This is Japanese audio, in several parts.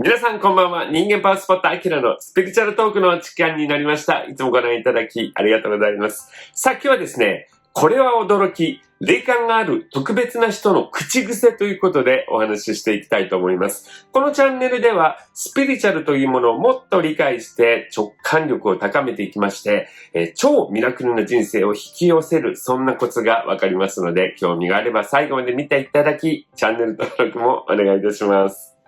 皆さんこんばんは。人間パワースポットアキラのスピリチュアルトークの時間になりました。いつもご覧いただきありがとうございます。さあ今日はですね、これは驚き、霊感がある特別な人の口癖ということでお話ししていきたいと思います。このチャンネルではスピリチュアルというものをもっと理解して直感力を高めていきまして、超ミラクルな人生を引き寄せる、そんなコツがわかりますので、興味があれば最後まで見ていただき、チャンネル登録もお願いいたします。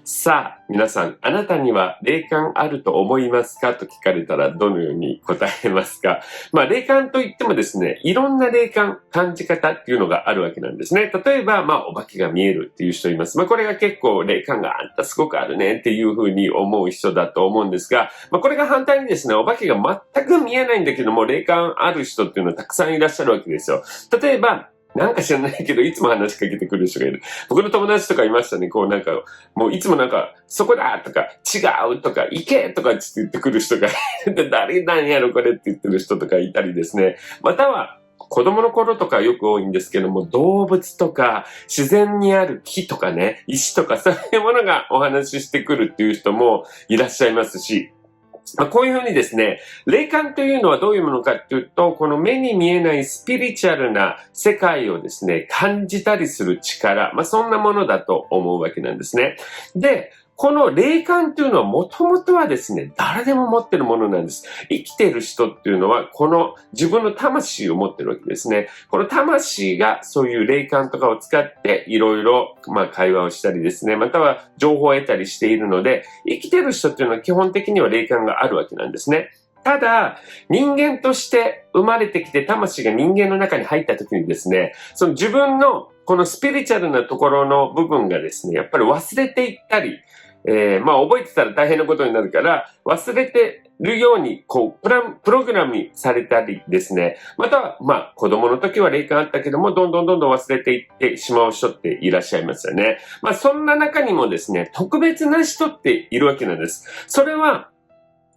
さあ、皆さん、あなたには霊感あると思いますかと聞かれたらどのように答えますか？霊感といってもですね、いろんな霊感、感じ方っていうのがあるわけなんですね。例えば、お化けが見えるっていう人います。これが結構霊感があんたすごくあるねっていうふうに思う人だと思うんですが、これが反対にですね、お化けが全く見えないんだけども、霊感ある人っていうのはたくさんいらっしゃるわけですよ。例えば、なんか知らないけど、いつも話しかけてくる人がいる。僕の友達とかいましたね。もういつもそこだとか、違うとか、行けとか言ってくる人がいる。誰なんやろこれって言ってる人とかいたりですね。または、子供の頃とかよく多いんですけども、動物とか、自然にある木とかね、石とか、そういうものがお話ししてくるっていう人もいらっしゃいますし、こういうふうにですね、霊感というのはどういうものかっていうと、この目に見えないスピリチュアルな世界をですね、感じたりする力、そんなものだと思うわけなんですね。で、この霊感というのはもともとはですね、誰でも持ってるものなんです。生きてる人っていうのは、この自分の魂を持ってるわけですね。この魂がそういう霊感とかを使っていろいろ会話をしたりですね、または情報を得たりしているので、生きてる人っていうのは基本的には霊感があるわけなんですね。ただ、人間として生まれてきて魂が人間の中に入った時にですね、その自分のこのスピリチュアルなところの部分がですね、やっぱり忘れていったり、覚えてたら大変なことになるから、忘れてるように、プログラムされたりですね。または、子供の時は霊感あったけども、どんどん忘れていってしまう人っていらっしゃいますよね。そんな中にもですね、特別な人っているわけなんです。それは、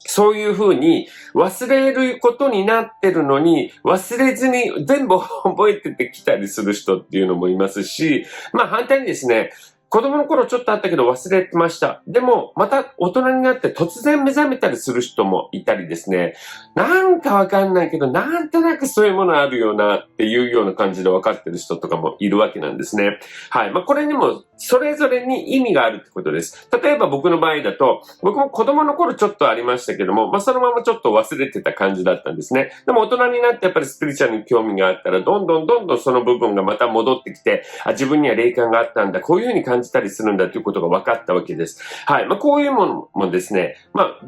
そういうふうに忘れることになってるのに、忘れずに全部覚えててきたりする人っていうのもいますし、反対にですね、子供の頃ちょっとあったけど忘れてました。でも、また大人になって突然目覚めたりする人もいたりですね。なんかわかんないけど、なんとなくそういうものあるよなっていうような感じで分かってる人とかもいるわけなんですね。はい。これにもそれぞれに意味があるってことです。例えば僕の場合だと、僕も子供の頃ちょっとありましたけども、そのままちょっと忘れてた感じだったんですね。でも大人になってやっぱりスピリチュアルに興味があったら、どんどんその部分がまた戻ってきて、自分には霊感があったんだ、こういうふうに感じたりするんだということが分かったわけです。はい。こういうものもですね、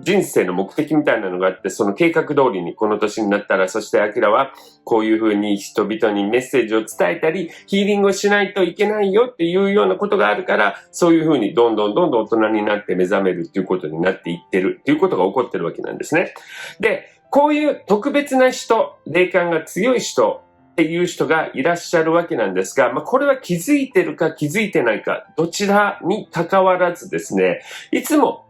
人生の目的みたいなのがあって、その計画通りにこの年になったら、そしてアキラはこういうふうに人々にメッセージを伝えたり、ヒーリングをしないといけないよっていうようなことがあるから、そういうふうにどんどん大人になって目覚めるっていうことになっていってるっていうことが起こってるわけなんですね。で、こういう特別な人、霊感が強い人っていう人がいらっしゃるわけなんですが、これは気づいてるか気づいてないか、どちらに関わらずですね、いつも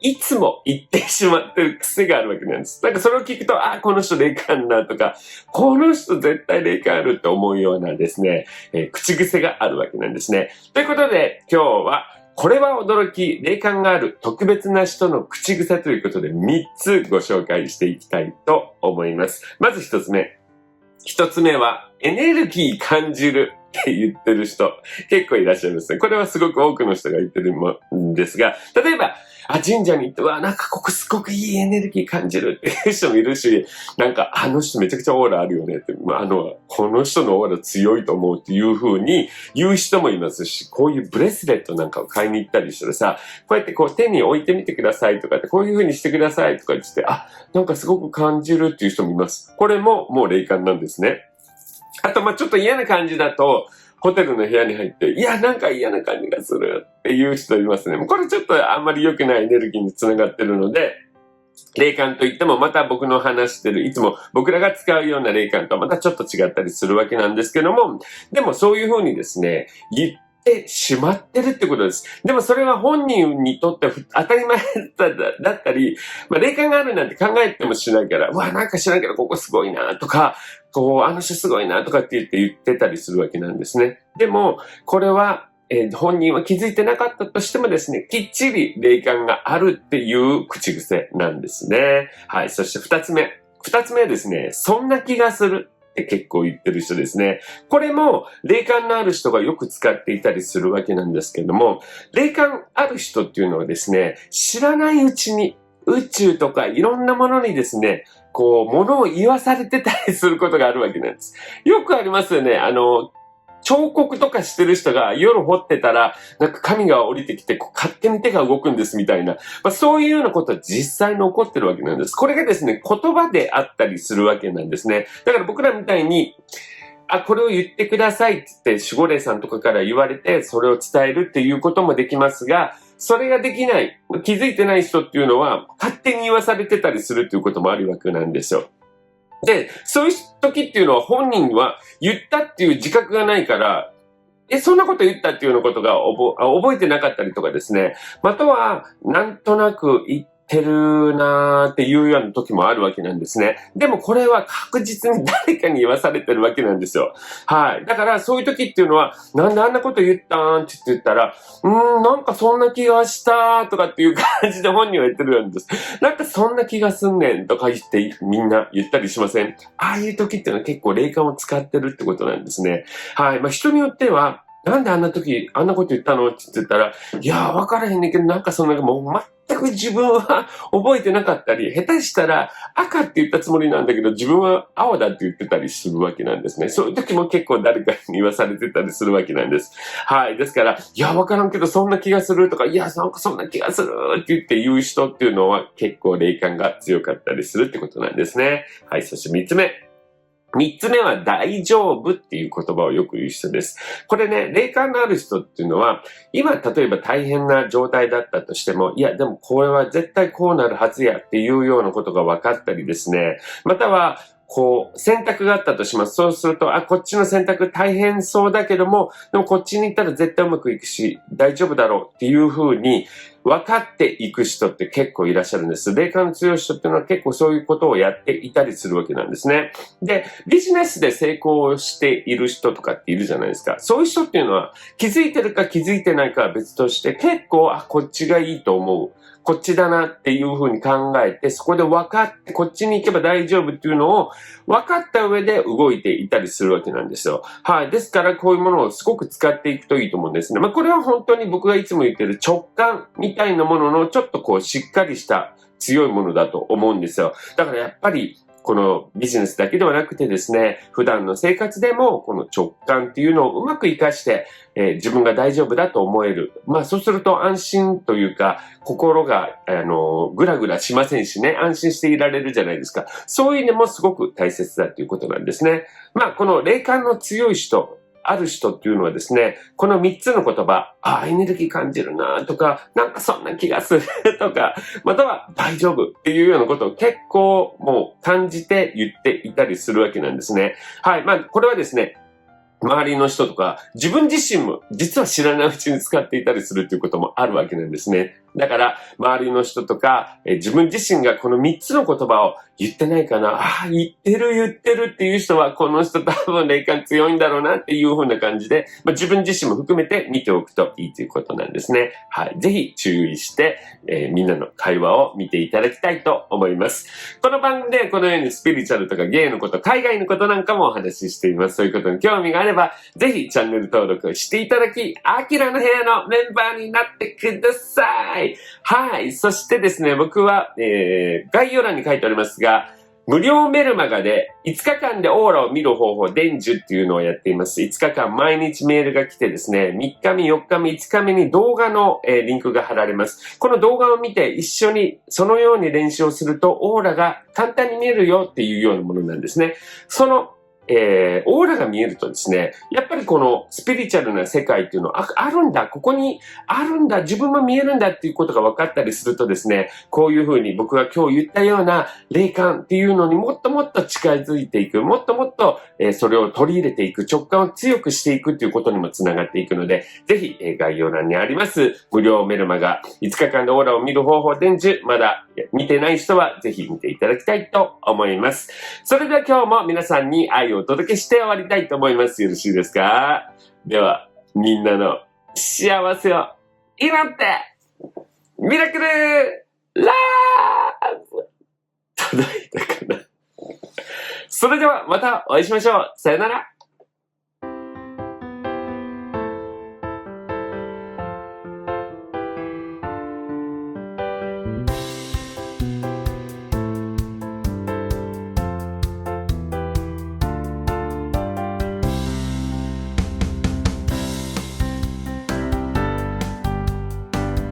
言ってしまってる癖があるわけなんです。それを聞くと、この人霊感だとか、この人絶対霊感あると思うようなですね、口癖があるわけなんですね。ということで、今日は、これは驚き、霊感がある特別な人の口癖ということで3つご紹介していきたいと思います。まず1つ目。1つ目は、エネルギー感じるって言ってる人、結構いらっしゃいますね。これはすごく多くの人が言ってるんですが、例えば、神社に行って、ここすごくいいエネルギー感じるっていう人もいるし、あの人めちゃくちゃオーラあるよねって、この人のオーラ強いと思うっていう風に言う人もいますし、こういうブレスレットなんかを買いに行ったりしたらさ、こうやって手に置いてみてくださいとかって、こういう風にしてくださいとか言って、すごく感じるっていう人もいます。これももう霊感なんですね。あと、ちょっと嫌な感じだと、ホテルの部屋に入って、嫌な感じがするっていう人いますね。これちょっとあんまり良くないエネルギーにつながってるので、霊感といってもまた僕の話してる、いつも僕らが使うような霊感とはまたちょっと違ったりするわけなんですけども、でもそういう風にですね、言ってしまってるってことです。でもそれは本人にとって当たり前だったり、霊感があるなんて考えてもしないから、知らんけどここすごいなとか、あの人すごいなとかって言ってたりするわけなんですね。でも、これは本人は気づいてなかったとしてもですね、きっちり霊感があるっていう口癖なんですね。はい。そして二つ目。二つ目はですね、そんな気がするって結構言ってる人ですね。これも霊感のある人がよく使っていたりするわけなんですけども、霊感ある人っていうのはですね、知らないうちに宇宙とかいろんなものにですね、物を言わされてたりすることがあるわけなんです。よくありますよね。彫刻とかしてる人が夜掘ってたら、なんか神が降りてきて、勝手に手が動くんですみたいな。そういうようなことは実際に起こってるわけなんです。これがですね、言葉であったりするわけなんですね。だから僕らみたいに、これを言ってくださいって言って、守護霊さんとかから言われて、それを伝えるっていうこともできますが、それができない、気づいてない人っていうのは、勝手に言わされてたりするっていうこともあるわけなんですよ。で、そういう時っていうのは本人は言ったっていう自覚がないから、そんなこと言ったっていうようなことが覚えてなかったりとかですね。または、なんとなく言ってるなーっていうような時もあるわけなんですね。でもこれは確実に誰かに言わされてるわけなんですよ。はい。だからそういう時っていうのは、なんであんなこと言ったんって言ったら、なんかそんな気がしたとかっていう感じで本人は言ってるんです。なんかそんな気がすんねんとか言ってみんな言ったりしません？ああいう時っていうのは結構霊感を使ってるってことなんですね。はい。人によっては、なんであんな時、あんなこと言ったのって言ったら、いやー、わからへんねんけど、なんかそんな、もう全く自分は覚えてなかったり、下手したら赤って言ったつもりなんだけど、自分は青だって言ってたりするわけなんですね。そういう時も結構誰かに言わされてたりするわけなんです。はい。ですから、いや、わからんけど、そんな気がするとか、いや、なんかそんな気がするって言う人っていうのは結構霊感が強かったりするってことなんですね。はい。そして三つ目。三つ目は大丈夫っていう言葉をよく言う人です。これね、霊感のある人っていうのは、今例えば大変な状態だったとしても、いやでもこれは絶対こうなるはずやっていうようなことが分かったりですね、または、選択があったとします。そうすると、こっちの選択大変そうだけども、でもこっちに行ったら絶対うまくいくし、大丈夫だろうっていうふうに分かっていく人って結構いらっしゃるんです。霊感の強い人っていうのは結構そういうことをやっていたりするわけなんですね。で、ビジネスで成功している人とかっているじゃないですか。そういう人っていうのは気づいてるか気づいてないかは別として結構、こっちがいいと思う。こっちだなっていうふうに考えて、そこで分かって、こっちに行けば大丈夫っていうのを分かった上で動いていたりするわけなんですよ。はい。ですから、こういうものをすごく使っていくといいと思うんですね。これは本当に僕がいつも言ってる直感みたいなもののちょっとしっかりした強いものだと思うんですよ。だからやっぱり、このビジネスだけではなくてですね、普段の生活でもこの直感っていうのをうまく活かして、自分が大丈夫だと思える。そうすると安心というか、心が、ぐらぐらしませんしね、安心していられるじゃないですか。そういうのもすごく大切だということなんですね。この霊感の強い人、ある人っていうのはですね、この3つの言葉、エネルギー感じるなとか、なんかそんな気がするとか、または大丈夫っていうようなことを結構もう感じて言っていたりするわけなんですね。はい。これはですね、周りの人とか、自分自身も実は知らないうちに使っていたりするということもあるわけなんですね。だから、周りの人とか、自分自身がこの3つの言葉を言ってないかな、言ってるっていう人は、この人多分霊感強いんだろうなっていう風な感じで、自分自身も含めて見ておくといいということなんですね。はい。ぜひ注意して、みんなの会話を見ていただきたいと思います。この番組でこのようにスピリチュアルとか芸のこと、海外のことなんかもお話ししています。そういうことに興味があれば、ぜひチャンネル登録していただき、アキラの部屋のメンバーになってください。はい。そしてですね、僕は、概要欄に書いておりますが、無料メルマガで5日間でオーラを見る方法、伝授っていうのをやっています。5日間毎日メールが来てですね、3日目、4日目、5日目に動画の、リンクが貼られます。この動画を見て一緒にそのように練習をするとオーラが簡単に見えるよっていうようなものなんですね。そのオーラが見えるとですね、やっぱりこのスピリチュアルな世界っていうのは、あるんだ、ここにあるんだ、自分も見えるんだっていうことが分かったりするとですね、こういうふうに僕が今日言ったような霊感っていうのにもっともっと近づいていく、もっともっと、それを取り入れていく、直感を強くしていくっていうことにもつながっていくので、ぜひ、概要欄にあります無料メルマガ5日間でオーラを見る方法伝授、まだ見てない人はぜひ見ていただきたいと思います。それでは今日も皆さんに愛をお届けして終わりたいと思います。よろしいですか？では、みんなの幸せを祈って、ミラクルラブ届いたかな。それではまたお会いしましょう。さよなら。